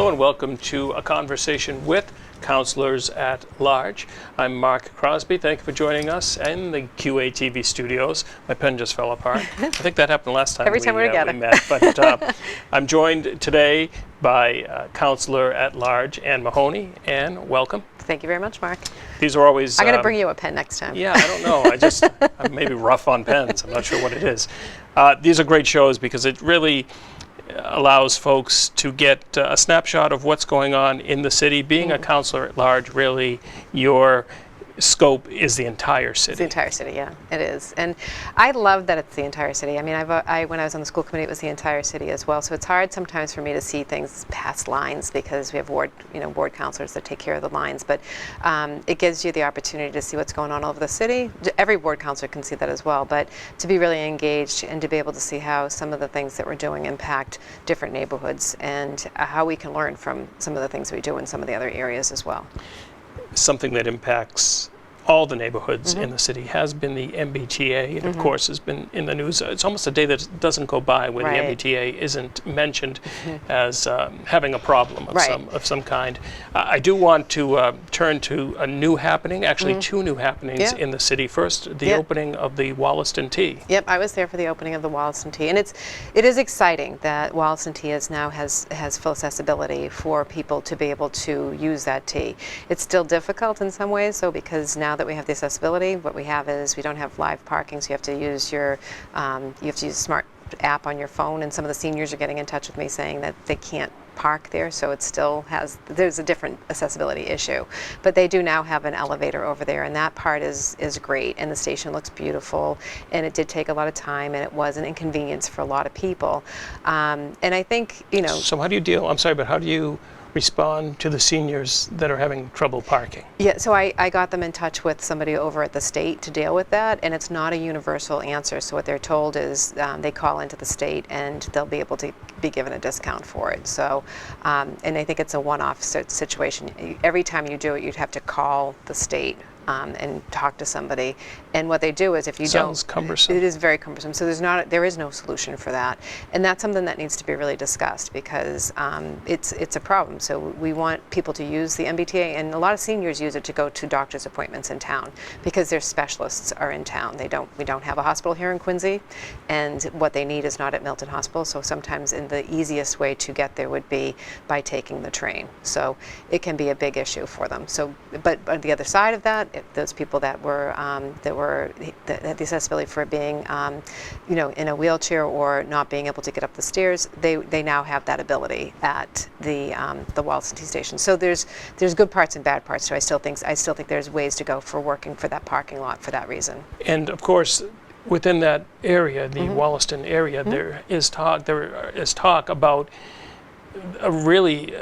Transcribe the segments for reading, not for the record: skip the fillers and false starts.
Hello and welcome to A Conversation with Councillors at Large. I'm Mark Crosby. Thank you for joining us in the QATV studios. My pen just fell apart. I think that happened last time Every time we're together. we met. But I'm joined today by Councillor at Large Anne Mahoney. Anne, welcome. Thank you very much, Mark. These are always... I'm going to bring you a pen next time. Yeah, I don't know. I'm maybe rough on pens. I'm not sure what it is. These are great shows because it really allows folks to get a snapshot of what's going on in the city. Being a councillor at large, really, your scope is the entire city. It's the entire city, yeah, it is. And I love that it's the entire city. I mean, when I was on the school committee, it was the entire city as well. So it's hard sometimes for me to see things past lines because we have ward councillors that take care of the lines. But it gives you the opportunity to see what's going on all over the city. Every ward councillor can see that as well. But to be really engaged and to be able to see how some of the things that we're doing impact different neighborhoods and how we can learn from some of the things we do in some of the other areas as well. Something that impacts all the neighborhoods in the city has been the MBTA, and of course has been in the news. It's almost a day that doesn't go by where the MBTA isn't mentioned as having a problem of some kind. I do want to turn to a new happening, actually two new happenings in the city. First, the opening of the Wollaston Tea. Yep, I was there for the opening of the Wollaston Tea, and it is exciting that Wollaston Tea now has full accessibility for people to be able to use that tea. It's still difficult in some ways, so because now that we have the accessibility, what we have is we don't have live parking, so you have to use your a smart app on your phone, and some of the seniors are getting in touch with me saying that they can't park there, so it still there's a different accessibility issue. But they do now have an elevator over there, and that part is great, and the station looks beautiful, and it did take a lot of time, and it was an inconvenience for a lot of people. And I think, So how do you deal, I'm sorry, but how do you respond to the seniors that are having trouble parking? Yeah, so I got them in touch with somebody over at the state to deal with that, and it's not a universal answer. So what they're told is they call into the state and they'll be able to be given a discount for it. So, and I think it's a one-off situation. Every time you do it, you'd have to call the state and talk to somebody. And what they do is, if you Sounds cumbersome. It is very cumbersome. So there is no solution for that, and that's something that needs to be really discussed because it's a problem. So we want people to use the MBTA, and a lot of seniors use it to go to doctor's appointments in town because their specialists are in town. We don't have a hospital here in Quincy, and what they need is not at Milton Hospital. So sometimes the easiest way to get there would be by taking the train. So it can be a big issue for them. So, but on the other side of that, those people that had the accessibility for being, in a wheelchair or not being able to get up the stairs, they now have that ability at the Wollaston Tea Station. So there's good parts and bad parts. So I still think there's ways to go for working for that parking lot for that reason. And of course, within that area, the Wollaston area, there is talk about a really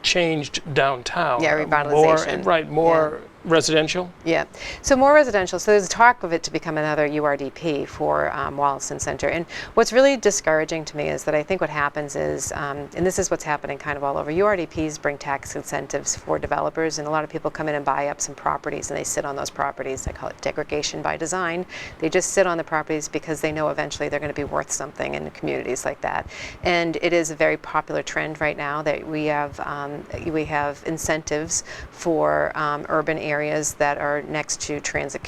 changed downtown. Yeah, revitalization. More residential? Yeah, so more residential. So there's talk of it to become another URDP for Wollaston Center. And what's really discouraging to me is that I think what happens is, and this is what's happening kind of all over, URDPs bring tax incentives for developers, and a lot of people come in and buy up some properties, and they sit on those properties. They call it degradation by design. They just sit on the properties because they know eventually they're going to be worth something in communities like that. And it is a very popular trend right now that we have incentives for urban areas that are next to transit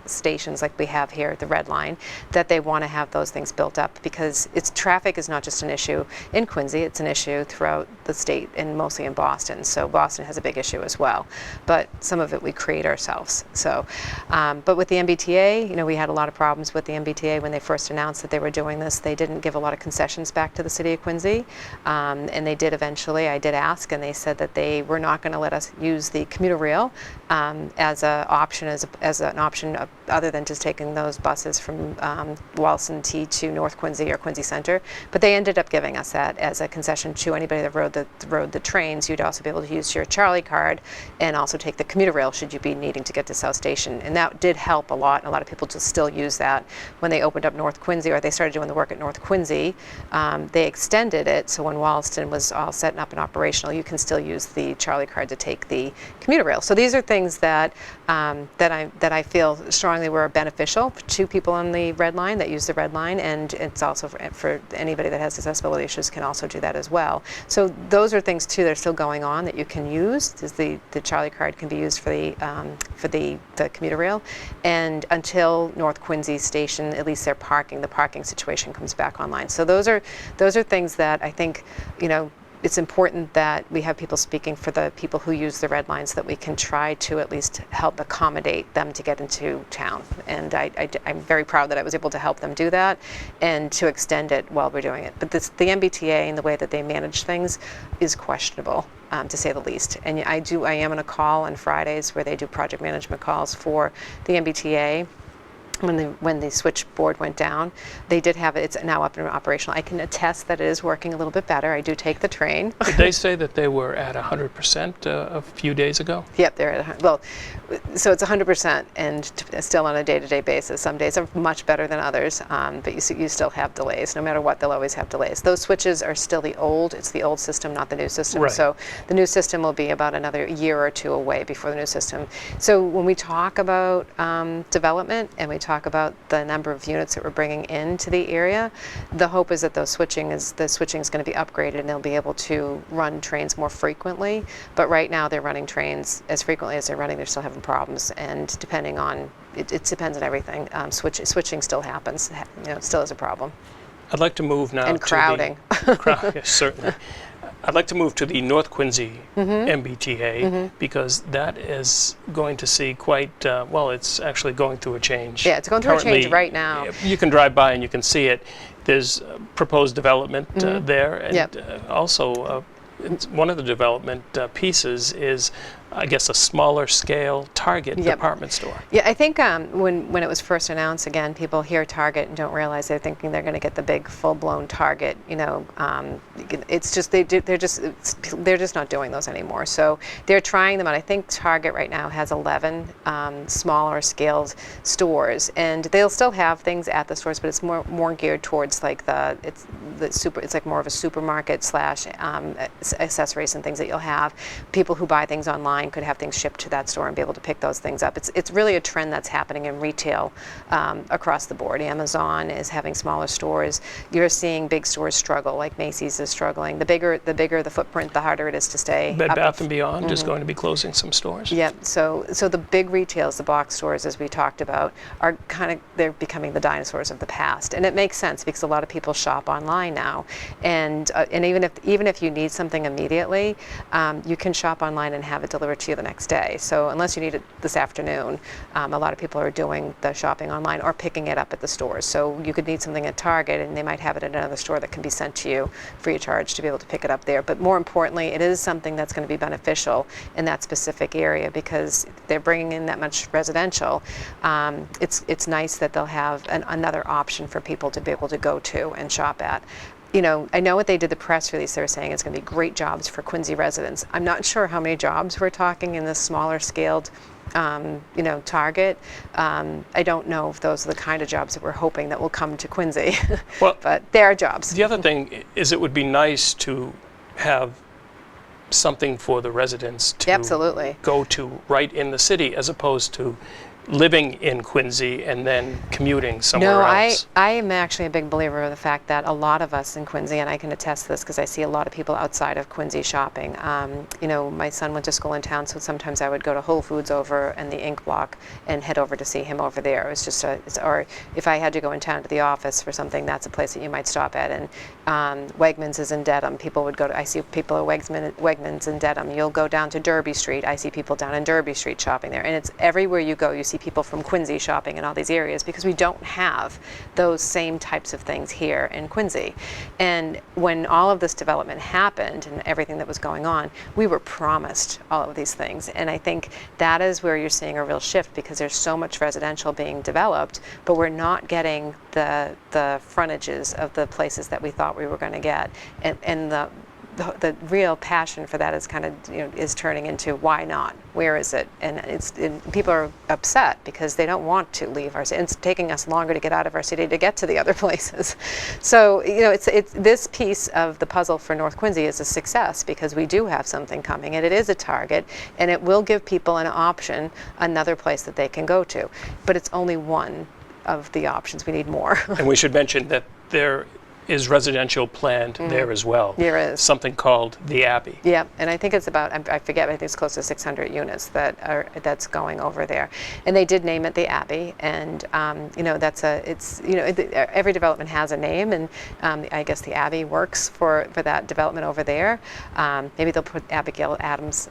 stations like we have here at the Red Line, that they want to have those things built up because traffic is not just an issue in Quincy, it's an issue throughout the state and mostly in Boston. So Boston has a big issue as well, but some of it we create ourselves. So, but with the MBTA, we had a lot of problems with the MBTA when they first announced that they were doing this. They didn't give a lot of concessions back to the city of Quincy, and they did eventually. I did ask, and they said that they were not going to let us use the commuter rail as an option other than just taking those buses from Wollaston Tea to North Quincy or Quincy Center. But they ended up giving us that as a concession to anybody that rode the trains. You'd also be able to use your Charlie card and also take the commuter rail should you be needing to get to South Station. And that did help a lot. And a lot of people just still use that. When they opened up North Quincy, or they started doing the work at North Quincy, they extended it. So when Wollaston was all set up and operational, you can still use the Charlie card to take the commuter rail. So these are things that I feel strongly strongly were beneficial to people on the Red Line that use the Red Line, and it's also for anybody that has accessibility issues can also do that as well. So those are things too that are still going on that you can use. The Charlie card can be used for the commuter rail, and until North Quincy Station, at least the parking situation comes back online. So those are things that I think, it's important that we have people speaking for the people who use the Red Line so that we can try to at least help accommodate them to get into town. And I'm very proud that I was able to help them do that and to extend it while we're doing it. But the MBTA and the way that they manage things is questionable, to say the least. And I am on a call on Fridays where they do project management calls for the MBTA. When the switchboard went down, they did have it. It's now up and operational. I can attest that it is working a little bit better. I do take the train. Did they say that they were at 100% a few days ago? Yep, they're at 100. Well, so it's 100% and still on a day-to-day basis. Some days are much better than others, but you still have delays. No matter what, they'll always have delays. Those switches are still it's the old system, not the new system. Right. So the new system will be about another year or two away before the new system. So when we talk about development and we talk about the number of units that we're bringing into the area, the hope is that the switching is going to be upgraded and they'll be able to run trains more frequently. But right now they're running trains as frequently as they're running. They're still having problems, and depending on it depends on everything. Switching still happens. It still is a problem. I'd like to move now and to crowding. Yes, certainly. I'd like to move to the North Quincy MBTA because that is going to see quite, it's actually going through a change. Yeah, it's going through a change right now. You can drive by and you can see it. There's proposed development there. And also, one of the development pieces is, I guess, a smaller scale Target department store. Yeah, I think when it was first announced, again, people hear Target and don't realize they're thinking they're going to get the big full-blown Target. It's just they're just not doing those anymore. So they're trying them out. I think Target right now has 11 smaller scaled stores, and they'll still have things at the stores, but it's more geared towards like it's like more of a supermarket / accessories and things that you'll have. People who buy things online could have things shipped to that store and be able to pick those things up. It's really a trend that's happening in retail across the board. Amazon is having smaller stores. You're seeing big stores struggle, like Macy's is struggling. The bigger the footprint, the harder it is to stay. Bed Bath & Beyond is going to be closing some stores. Yep. So the big retails, the box stores, as we talked about, are they're becoming the dinosaurs of the past, and it makes sense because a lot of people shop online now, and even if you need something immediately, you can shop online and have it delivered to you the next day. So unless you need it this afternoon, a lot of people are doing the shopping online or picking it up at the stores. So you could need something at Target and they might have it at another store that can be sent to you free of charge to be able to pick it up there. But more importantly, it is something that's going to be beneficial in that specific area because they're bringing in that much residential. It's nice that they'll have another option for people to be able to go to and shop at. I know what they did the press release. They were saying it's going to be great jobs for Quincy residents. I'm not sure how many jobs we're talking in this smaller scaled, Target. I don't know if those are the kind of jobs that we're hoping that will come to Quincy. Well, but there are jobs. The other thing is it would be nice to have something for the residents to go to right in the city as opposed to living in Quincy and then commuting somewhere else. I am actually a big believer of the fact that a lot of us in Quincy, and I can attest to this because I see a lot of people outside of Quincy shopping. My son went to school in town, so sometimes I would go to Whole Foods over in the Ink Block and head over to see him over there. It was just or if I had to go in town to the office for something, that's a place that you might stop at. And Wegmans is in Dedham. People would go to. I see people at Wegmans in Dedham. You'll go down to Derby Street. I see people down in Derby Street shopping there, and it's everywhere you go. You see people from Quincy shopping in all these areas because we don't have those same types of things here in Quincy. And when all of this development happened and everything that was going on, we were promised all of these things. And I think that is where you're seeing a real shift because there's so much residential being developed, but we're not getting the frontages of the places that we thought we were going to get. And the real passion for that is kind of, is turning into why not? Where is it? And people are upset because they don't want to leave our city. It's taking us longer to get out of our city to get to the other places. So, it's this piece of the puzzle for North Quincy is a success because we do have something coming, and it is a target, and it will give people an option, another place that they can go to. But it's only one of the options. We need more. And we should mention that there is residential planned there as well. There is. Something called the Abbey. Yeah, and I think it's about, I forget, I think it's close to 600 units that's going over there. And they did name it the Abbey, and every development has a name, and I guess the Abbey works for that development over there. Maybe they'll put Abigail Adams'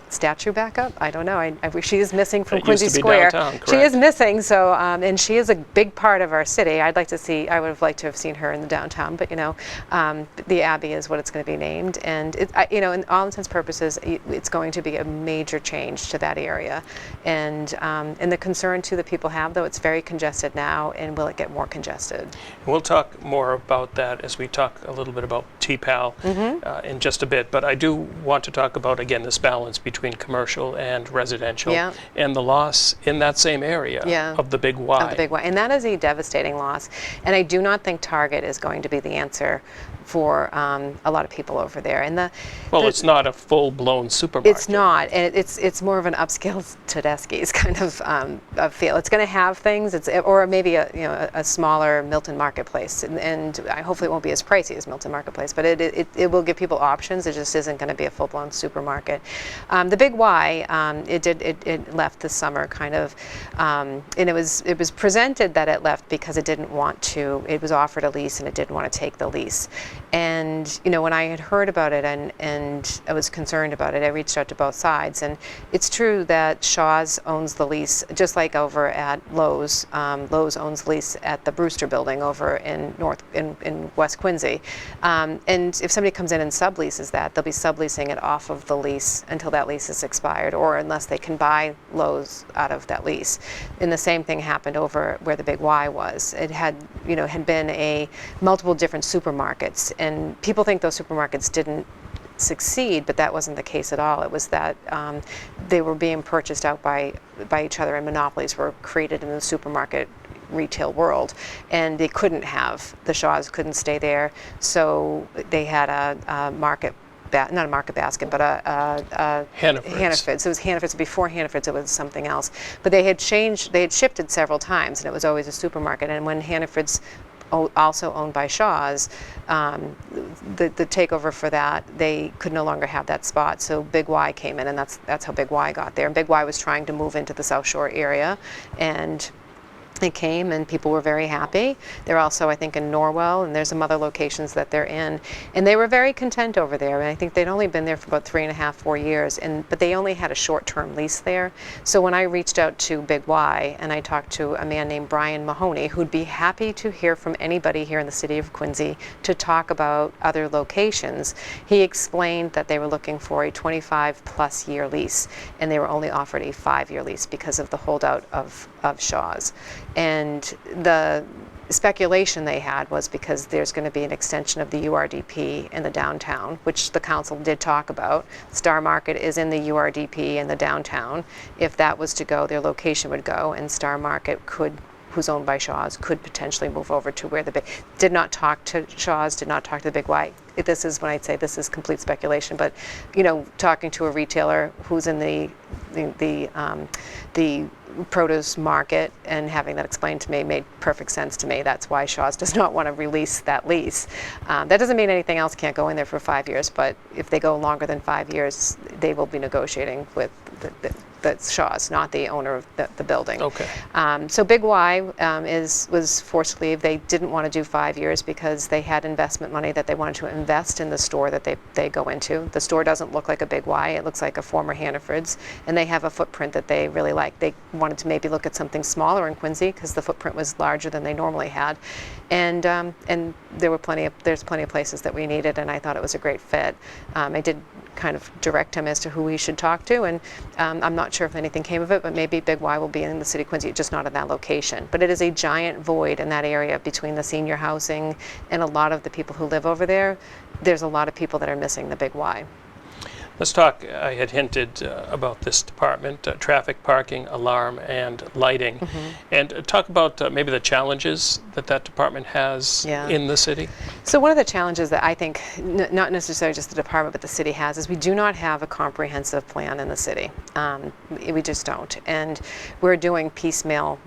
statue back up. I don't know. I wish she is missing from Quincy Square. Downtown, she is missing. So, and she is a big part of our city. I would have liked to have seen her in the downtown. But the Abbey is what it's going to be named, and in all intents and purposes, it's going to be a major change to that area. And the concern too that people have, though, it's very congested now, and will it get more congested? We'll talk more about that as we talk a little bit about TPAL in just a bit. But I do want to talk about, again, this balance between commercial and residential, and the loss in that same area of the Big Y. Of the Big Y. And that is a devastating loss. And I do not think Target is going to be the answer for a lot of people over there. And it's not a full-blown supermarket. It's not, and it's more of an upscale Tedeschi's kind of feel. It's going to have things, or maybe a smaller Milton Marketplace, and hopefully it won't be as pricey as Milton Marketplace, but it will give people options. It just isn't going to be a full-blown supermarket. The Big Y, it left this summer kind of, and it was presented that it left because it didn't want to. It was offered a lease and it didn't want to take the lease. And when I had heard about it and I was concerned about it, I reached out to both sides. And it's true that Shaw's owns the lease, just like over at Lowe's. Lowe's owns the lease at the Brewster Building over in West Quincy. And if somebody comes in and subleases that, they'll be subleasing it off of the lease until that lease is expired, or unless they can buy Lowe's out of that lease. And the same thing happened over where the Big Y was. It had been multiple different supermarkets, and people think those supermarkets didn't succeed, but that wasn't the case at all. It was that they were being purchased out by each other, and monopolies were created in the supermarket retail world, and they couldn't have, the Shaws couldn't stay there, so they had a market, not a Market Basket, but a Hannaford's. It was Hannaford's. Before Hannaford's, it was something else. But they had shifted several times, and it was always a supermarket. And when Hannaford's, also owned by Shaw's, the takeover for that, they could no longer have that spot. So Big Y came in, and that's how Big Y got there. And Big Y was trying to move into the South Shore area, and they came, and people were very happy. They're also, I think, in Norwell, and there's some other locations that they're in. And they were very content over there. And I think they'd only been there for about 3.5, 4 years, but they only had a short-term lease there. So when I reached out to Big Y, and I talked to a man named Brian Mahoney, who'd be happy to hear from anybody here in the city of Quincy to talk about other locations, he explained that they were looking for a 25-plus year lease, and they were only offered a 5-year lease because of the holdout of Shaw's. And the speculation they had was because there's going to be an extension of the URDP in the downtown, which the council did talk about. Star Market is in the URDP in the downtown. If that was to go, their location would go, and Star Market who's owned by Shaw's, could potentially move over to where did not talk to Shaw's, did not talk to the Big Y. This is when I'd say this is complete speculation, but talking to a retailer who's in the produce market and having that explained to me made perfect sense to me. That's why Shaw's does not want to release that lease. That doesn't mean anything else can't go in there for 5 years, but if they go longer than 5 years, they will be negotiating with the Shaw's, not the owner of the building. Okay. So Big Y was forced to leave. They didn't want to do 5 years because they had investment money that they wanted to invest in the store that they go into. The store doesn't look like a Big Y. It looks like a former Hannaford's, and they have a footprint that they really like. They wanted to maybe look at something smaller in Quincy because the footprint was larger than they normally had, and there's plenty of places that we needed, and I thought it was a great fit. I did kind of direct him as to who he should talk to, and I'm not sure if anything came of it, but maybe Big Y will be in the city of Quincy, just not in that location. But it is a giant void in that area between the senior housing and a lot of the people who live over there. There's a lot of people that are missing the Big Y. Let's talk, I had hinted about this department, traffic, parking, alarm, and lighting. And talk about maybe the challenges that department has in the city. So one of the challenges that I think, not necessarily just the department, but the city has, is we do not have a comprehensive plan in the city. We just don't. And we're doing piecemeal,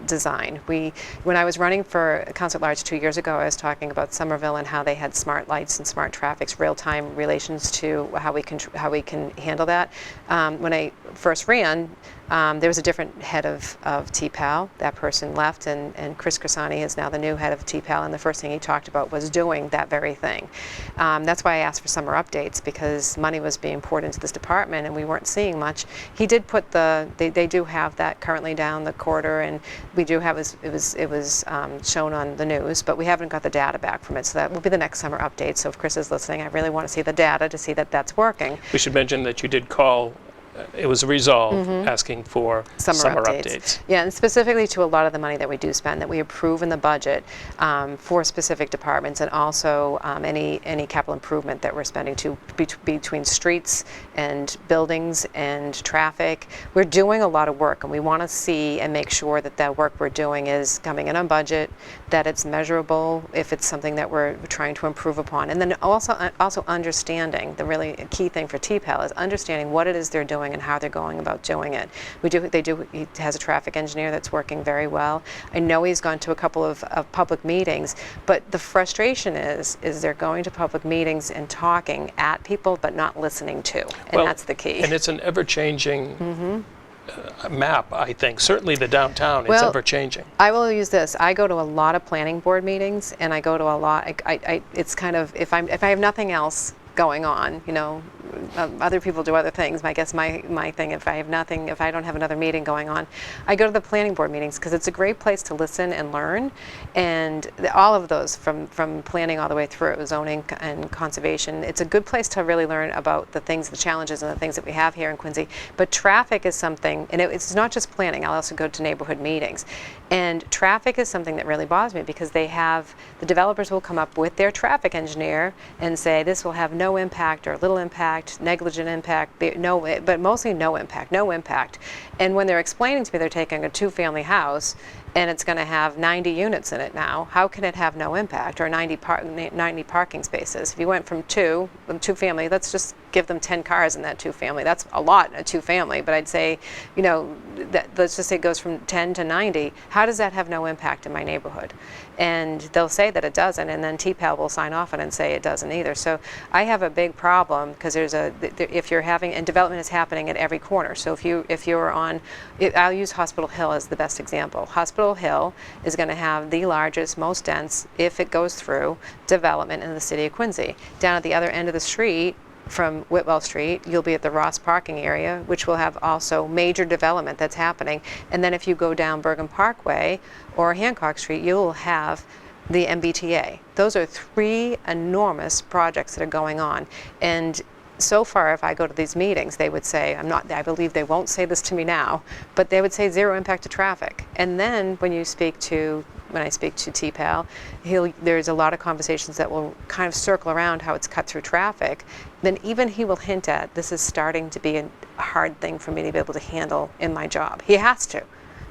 design. When I was running for council at large 2 years ago, I was talking about Somerville and how they had smart lights and smart traffics, real-time relations to how we can handle that. When I first ran, there was a different head of TPAL. That person left, and Chris Crisani is now the new head of TPAL, and the first thing he talked about was doing that very thing. That's why I asked for summer updates, because money was being poured into this department and we weren't seeing much. He did put they do have that currently down the corridor, and we do have it was shown on the news, but we haven't got the data back from it, so that will be the next summer update. So if Chris is listening, I really want to see the data to see that that's working. We should mention that you did call, it was a resolve asking for summer updates. Yeah, and specifically to a lot of the money that we do spend, that we approve in the budget for specific departments, and also any capital improvement that we're spending between streets and buildings and traffic. We're doing a lot of work, and we want to see and make sure that that work we're doing is coming in on budget, that it's measurable if it's something that we're trying to improve upon. And then also understanding, the really key thing for TPAL is understanding what it is they're doing and how they're going about doing it. He has a traffic engineer that's working very well. I know he's gone to a couple of public meetings, but the frustration is they're going to public meetings and talking at people but not listening to, and that's the key. And it's an ever-changing map, I think. Certainly the downtown, it's ever-changing. I will use this. I go to a lot of planning board meetings, and I go to a lot, it's kind of, if I have nothing else going on, other people do other things. I guess my thing, if I don't have another meeting going on, I go to the planning board meetings, because it's a great place to listen and learn, and all of those from planning all the way through zoning and conservation. It's a good place to really learn about the challenges and the things that we have here in Quincy. But traffic is something, and it's not just planning. I'll also go to neighborhood meetings, and traffic is something that really bothers me, because the developers will come up with their traffic engineer and say this will have no impact or little impact, negligent impact, but mostly no impact. And when they're explaining to me they're taking a two-family house and it's going to have 90 units in it now, how can it have no impact, or 90 parking spaces? If you went from two-family, let's just give them 10 cars in that two-family. That's a lot, a two-family, but I'd say, let's just say it goes from 10 to 90. How does that have no impact in my neighborhood? And they'll say that it doesn't, and then TPAL will sign off on it and say it doesn't either. So I have a big problem, because if you're having, and development is happening at every corner. So if you're on, I'll use Hospital Hill as the best example. Hospital Hill is going to have the largest, most dense, if it goes through, development in the city of Quincy. Down at the other end of the street, from Whitwell Street, you'll be at the Ross parking area, which will have also major development that's happening. And then if you go down Bergen Parkway or Hancock Street, you'll have the MBTA. Those are 3 enormous projects that are going on. And so far, if I go to these meetings, they would say, I believe they won't say this to me now, but they would say zero impact to traffic. And then when I speak to TPAL, there's a lot of conversations that will kind of circle around how it's cut through traffic. Then even he will hint at, this is starting to be a hard thing for me to be able to handle in my job. He has to.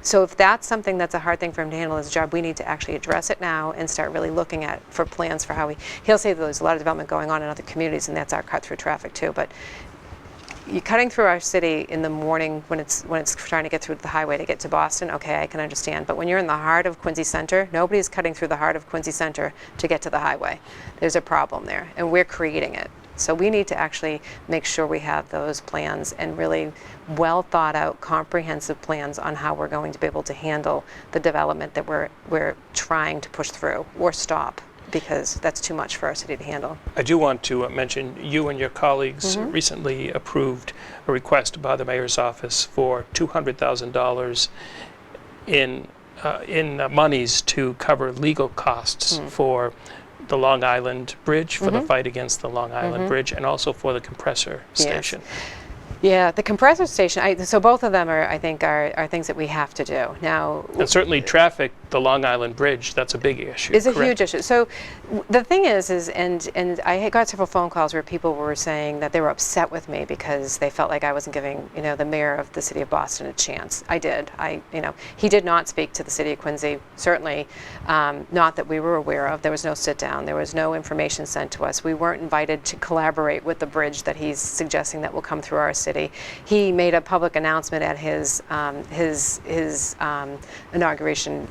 So if that's something that's a hard thing for him to handle as a job, we need to actually address it now and start really looking for plans for how he'll say there's a lot of development going on in other communities, and that's our cut through traffic too. But you're cutting through our city in the morning when it's trying to get through the highway to get to Boston, okay, I can understand. But when you're in the heart of Quincy Center, nobody's cutting through the heart of Quincy Center to get to the highway. There's a problem there, and we're creating it. So we need to actually make sure we have those plans, and really well thought out, comprehensive plans on how we're going to be able to handle the development that we're trying to push through or stop. because that's too much for our city to handle. I do want to mention you and your colleagues recently approved a request by the mayor's office for $200,000 in monies to cover legal costs for the Long Island Bridge, for the fight against the Long Island Bridge, and also for the compressor station. Yeah, the compressor station, so both of them are, I think, are things that we have to do. Now, And certainly traffic, the Long Island Bridge, that's a big issue. It's a correct? huge issue. So the thing is and I had got several phone calls where people were saying that they were upset with me because they felt like I wasn't giving, the mayor of the city of Boston a chance. I did. He did not speak to the city of Quincy, certainly not that we were aware of. There was no sit down. There was no information sent to us. We weren't invited to collaborate with the bridge that he's suggesting that will come through our city. He made a public announcement at his inauguration,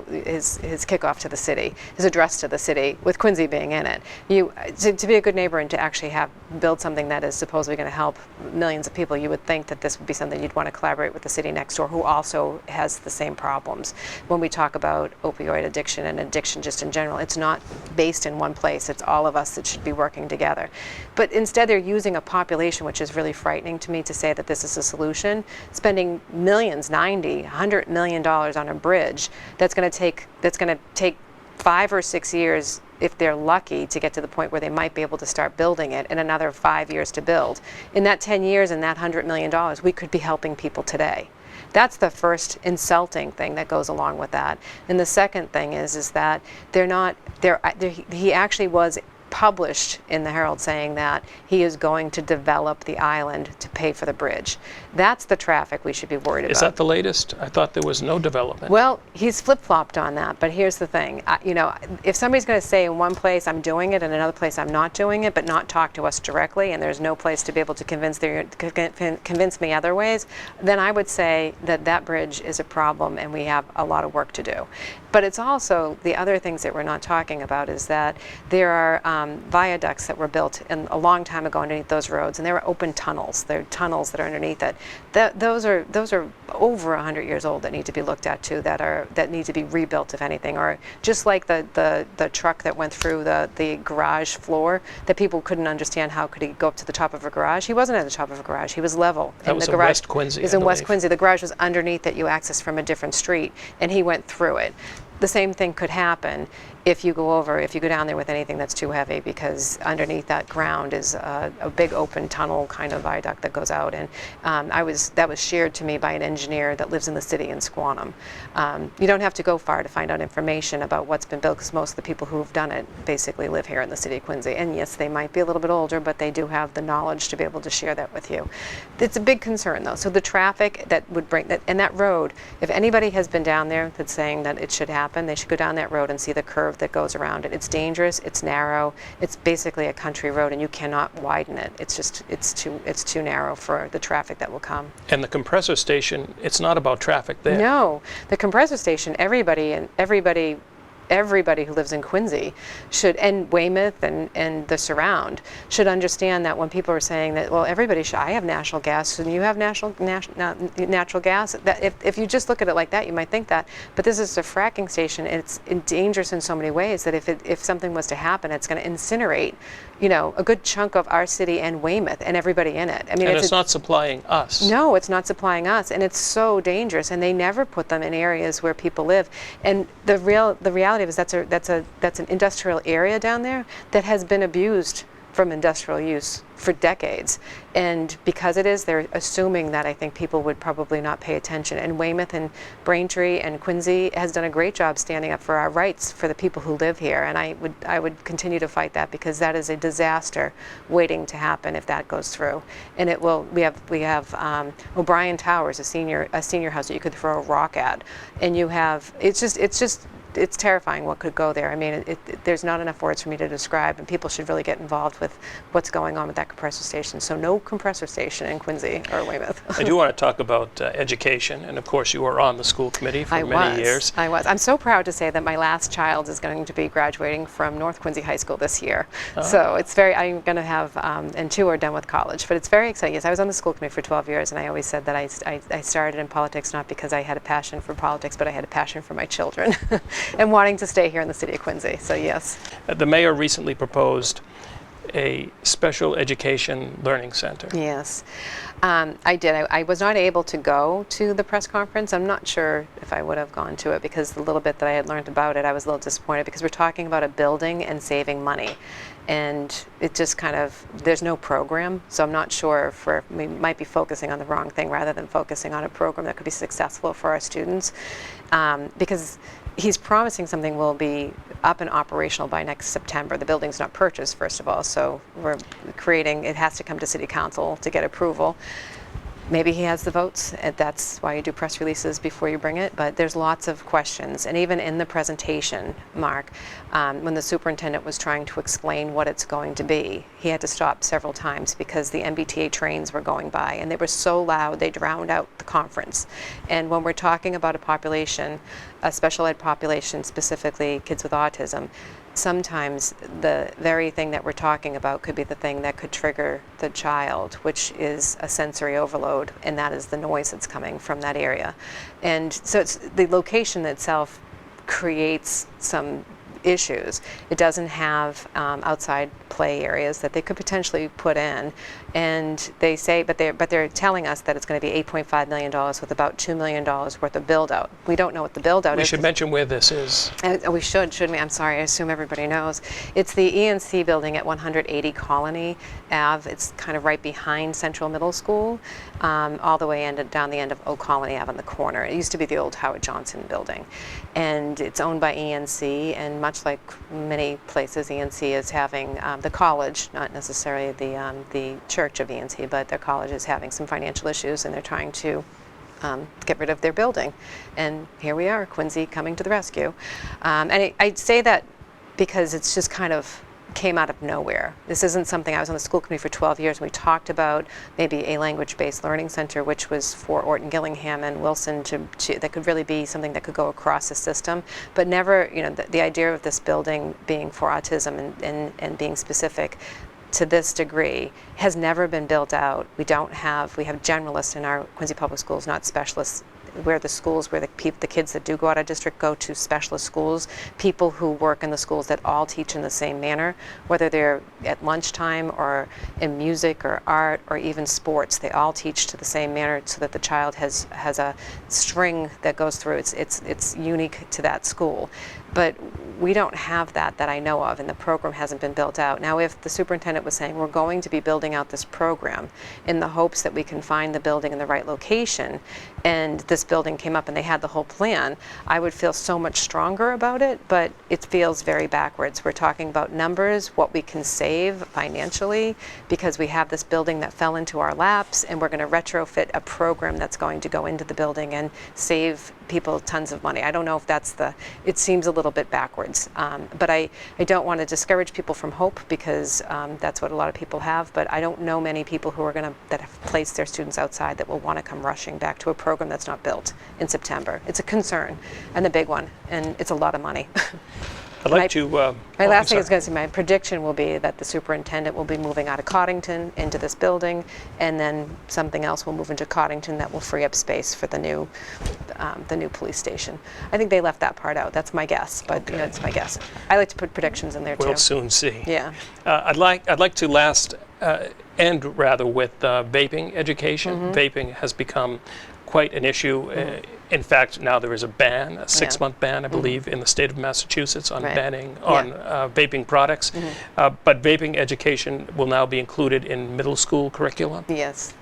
his kickoff to the city, his address to the city, with Quincy being in it. To be a good neighbor and to actually build something that is supposedly going to help millions of people, you would think that this would be something you'd want to collaborate with the city next door, who also has the same problems. When we talk about opioid addiction and addiction just in general, it's not based in one place. It's all of us that should be working together. But instead, they're using a population, which is really frightening to me, to say that this is a solution, spending millions, $100 million on a bridge that's going to take 5 or 6 years, if they're lucky, to get to the point where they might be able to start building it, and another 5 years to build. In that 10 years and that $100 million, we could be helping people today. That's the first insulting thing that goes along with that. And the second thing is that he actually was published in the Herald saying that he is going to develop the island to pay for the bridge. That's the traffic we should be worried about. Is that the latest? I thought there was no development. Well, he's flip-flopped on that, but here's the thing. If somebody's going to say in one place I'm doing it and another place I'm not doing it, but not talk to us directly, and there's no place to be able to convince me other ways, then I would say that bridge is a problem and we have a lot of work to do. But it's also the other things that we're not talking about is that there are viaducts that were built a long time ago underneath those roads, and there were open tunnels. There are tunnels that are underneath it. Those are over 100 years old that need to be looked at too. That need to be rebuilt, if anything. Or just like the truck that went through the garage floor, that people couldn't understand how could he go up to the top of a garage. He wasn't at the top of a garage. He was level. That was in West Quincy. It was in West Quincy. The garage was underneath that you access from a different street, and he went through it. The same thing could happen if you go down there with anything that's too heavy, because underneath that ground is a big open tunnel kind of viaduct that goes out. And that was shared to me by an engineer that lives in the city in Squantum. You don't have to go far to find out information about what's been built, because most of the people who have done it basically live here in the city of Quincy. And yes, they might be a little bit older, but they do have the knowledge to be able to share that with you. It's a big concern, though. So the traffic that would bring that, and that road, if anybody has been down there that's saying that it should happen, they should go down that road and see the curve that goes around it. It's dangerous, it's narrow, it's basically a country road, and you cannot widen it. It's too narrow for the traffic that will come. And the compressor station, it's not about traffic there. No, the compressor station, everybody who lives in Quincy should, and Weymouth and the surround, should understand that when people are saying that, well, everybody should, I have natural gas and you have natural gas, that if you just look at it like that, you might think that, but this is a fracking station, and it's dangerous in so many ways that if something was to happen, it's going to incinerate, a good chunk of our city and Weymouth and everybody in it. I mean, it's not supplying us. No, it's not supplying us, and it's so dangerous, and they never put them in areas where people live. And the reality is that's an industrial area down there that has been abused from industrial use for decades. And because it is, they're assuming that I think people would probably not pay attention. And Weymouth and Braintree and Quincy has done a great job standing up for our rights for the people who live here. And I would continue to fight that, because that is a disaster waiting to happen if that goes through. And it will. We have O'Brien Towers, a senior house that you could throw a rock at, and you have. It's terrifying what could go there. I mean, there's not enough words for me to describe, and people should really get involved with what's going on with that compressor station. So no compressor station in Quincy or Weymouth. I do want to talk about education, and of course you were on the school committee for many years. I was. I'm so proud to say that my last child is going to be graduating from North Quincy High School this year. So it's I'm going to have, and 2 are done with college, but it's very exciting. Yes, I was on the school committee for 12 years, and I always said that I started in politics not because I had a passion for politics, but I had a passion for my children. and wanting to stay here in the city of Quincy. So yes. The mayor recently proposed a special education learning center. Yes, I did. I was not able to go to the press conference. I'm not sure if I would have gone to it because the little bit that I had learned about it, I was a little disappointed because we're talking about a building and saving money. And it just kind of, there's no program, so I'm not sure if we might be focusing on the wrong thing rather than focusing on a program that could be successful for our students. Because he's promising something will be up and operational by next September. The building's not purchased, first of all, so we're creating, it has to come to City Council to get approval. Maybe he has the votes, and that's why you do press releases before you bring it, but there's lots of questions. And even in the presentation, Mark, when the superintendent was trying to explain what it's going to be, he had to stop several times because the MBTA trains were going by, and they were so loud they drowned out the conference. And when we're talking about a population, a special ed population, specifically kids with autism, sometimes the very thing that we're talking about could be the thing that could trigger the child, which is a sensory overload, and that is the noise that's coming from that area. And so it's the location itself creates some issues. It doesn't have outside play areas that they could potentially put in, and they say, but they're telling us that it's going to be $8.5 million with about $2 million worth of build out. We don't know what the build out is. We should mention where this is. We shouldn't we? I'm sorry, I assume everybody knows. It's the ENC building at 180 Colony Ave. It's kind of right behind Central Middle School, all the way down the end of Old Colony Ave on the corner. It used to be the old Howard Johnson building, and it's owned by ENC, and much like many places, ENC is having the college, not necessarily the church of ENC, but their college is having some financial issues, and they're trying to get rid of their building. And here we are, Quincy coming to the rescue. And I say that because it's just kind of came out of nowhere. This isn't something, I was on the school committee for 12 years, and we talked about maybe a language-based learning center, which was for Orton Gillingham and Wilson, that could really be something that could go across the system, but never, you know, the idea of this building being for autism and being specific to this degree has never been built out. We have generalists in our Quincy Public Schools, not specialists. Where the schools, where the kids that do go out of district go to specialist schools, people who work in the schools that all teach in the same manner, whether they're at lunchtime or in music or art or even sports, they all teach to the same manner so that the child has a string that goes through. It's unique to that school. But we don't have that I know of, and the program hasn't been built out. Now, if the superintendent was saying, we're going to be building out this program in the hopes that we can find the building in the right location, and this building came up and they had the whole plan, I would feel so much stronger about it, but it feels very backwards. We're talking about numbers, what we can save financially, because we have this building that fell into our laps, and we're going to retrofit a program that's going to go into the building and save people tons of money. I don't know if it seems a little bit backwards, but I don't want to discourage people from hope, because that's what a lot of people have, but I don't know many people who are that have placed their students outside that will want to come rushing back to a program that's not built in September. It's a concern, and the big one, and it's a lot of money. I'd like to... my last thing is going to say, my prediction will be that the superintendent will be moving out of Coddington into this building, and then something else will move into Coddington that will free up space for the new police station. I think they left that part out. That's my guess, but Okay. you know, it's my guess. I like to put predictions in there too. We'll soon see. Yeah. I'd like to end with vaping education. Vaping has become quite an issue. In fact, now there is a ban, a 6-month ban, I believe, in the state of Massachusetts on banning on vaping products. But vaping education will now be included in middle school curricula. Yes.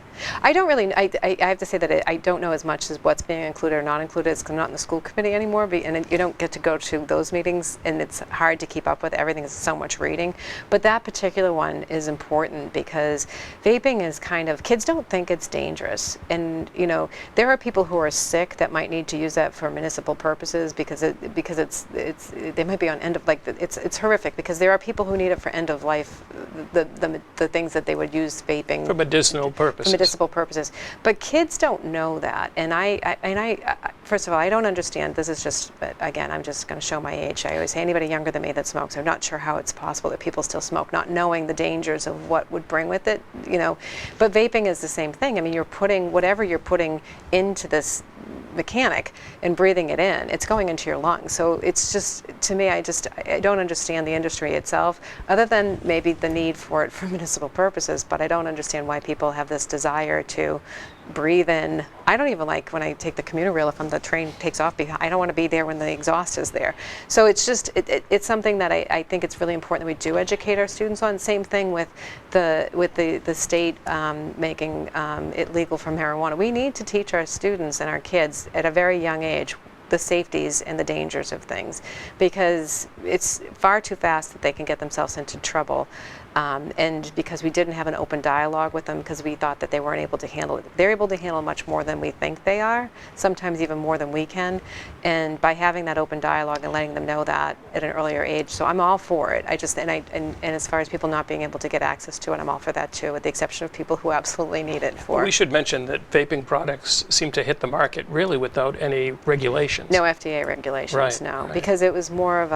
I don't really, I have to say that I don't know as much as what's being included or not included. It's 'cause I'm not in the school committee anymore, and you don't get to go to those meetings, and it's hard to keep up with. Everything is so much reading. But that particular one is important because vaping is kind of, kids don't think it's dangerous. And, you know, there are people who are sick that might need to use that for municipal purposes because they might be on end of, like, it's horrific because there are people who need it for end of life, the things that they would use vaping. For medicinal purposes. Purposes, but kids don't know that, and I first of all, I don't understand. This is just, again, I'm just going to show my age. I always say anybody younger than me that smokes, I'm not sure how it's possible that people still smoke, not knowing the dangers of what would bring with it, you know. But vaping is the same thing. I mean, you're putting whatever you're putting into this mechanic and breathing it in, it's going into your lungs. So it's just, to me, I don't understand the industry itself, other than maybe the need for it for municipal purposes, but I don't understand why people have this desire to breathe in. I don't even like when I take the commuter rail, if the train takes off, I don't want to be there when the exhaust is there. So it's just, it's something that I think it's really important that we do educate our students on. Same thing with the state making it legal for marijuana. We need to teach our students and our kids at a very young age the safeties and the dangers of things, because it's far too fast that they can get themselves into trouble. And because we didn't have an open dialogue with them, because we thought that they weren't able to handle it. They're able to handle much more than we think they are, sometimes even more than we can. And by having that open dialogue and letting them know that at an earlier age, so I'm all for it. And as far as people not being able to get access to it, I'm all for that too, with the exception of people who absolutely need it for. We should mention that vaping products seem to hit the market really without any regulations. No FDA regulations, Right, no, right. because it was more of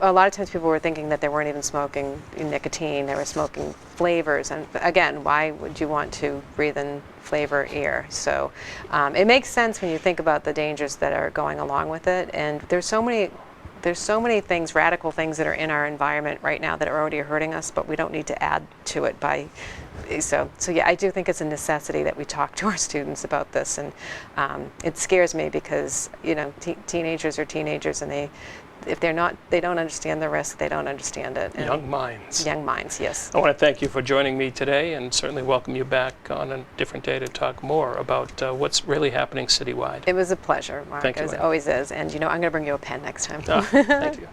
a lot of times people were thinking that they weren't even smoking nicotine, they were smoking flavors. And again, why would you want to breathe in flavor air? So it makes sense when you think about the dangers that are going along with it. And there's so many things, radical things that are in our environment right now that are already hurting us, but we don't need to add to it by. So yeah, I do think it's a necessity that we talk to our students about this. And it scares me because, you know, teenagers are teenagers, and if they don't understand the risk, they don't understand it. And Young minds. Young minds, yes. I want to thank you for joining me today, and certainly welcome you back on a different day to talk more about what's really happening citywide. It was a pleasure, Mark, Thank you, as it Ann. always is. And, you know, I'm going to bring you a pen next time. Thank you.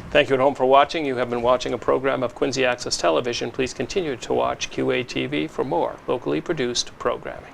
Thank you at home for watching. You have been watching a program of Quincy Access Television. Please continue to watch QATV for more locally produced programming.